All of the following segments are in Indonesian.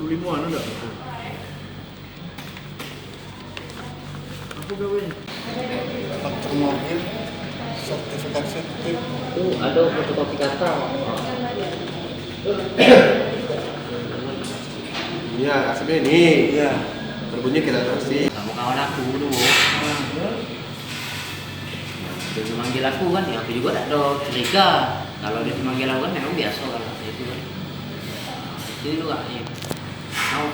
25-an enggak? Apa gawe? Faktur mobil, sertifikat sertif. Itu ada fotokopi kata. Iya, aslinya ini. Iya. Berbunyi kita kasih. Kamu kawan aku dulu. Dia manggil aku kan, ya aku juga tak ada curiga. Kalau dia manggil aku kan memang biasa kan itu kan. Itu dulu kak, ya. Tahu?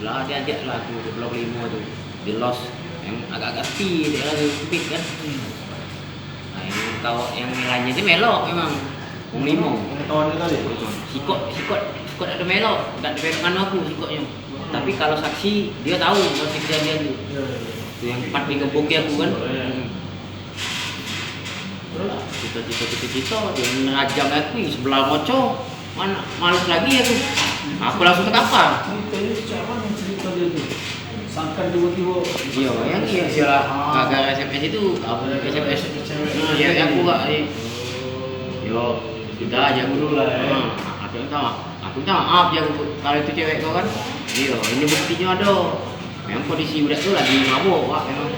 Lah dia ajak lah aku di blok 5 tuh di los yang agak-agak sepi, dia lagi sempit kan. Nah yang kau yang lainnya itu melok memang. Wong limo. Tahun kali. Sikot ada melok, enggak ada pegangan aku sikotnya. Tapi kalau saksi dia tahu kalau kejadian itu. Itu yang empat digebuki aku kan. Cita dia ngajak aku sebelah moco. Mana males lagi aku. Aku langsung ke kapal. Ini siapa yang cerita dia tuh? Sangkan tiba-tiba. Iya, yang iya sialah. Gara SMS itu, aku SMS. Nah, ya aku enggak. Yo, sudah aja aku dulu lah. Aku minta maaf ya kalau itu cewek kau kan. Iya, ini buktinya ada. Memang kondisi udah tuh lagi mabuk, Pak, memang.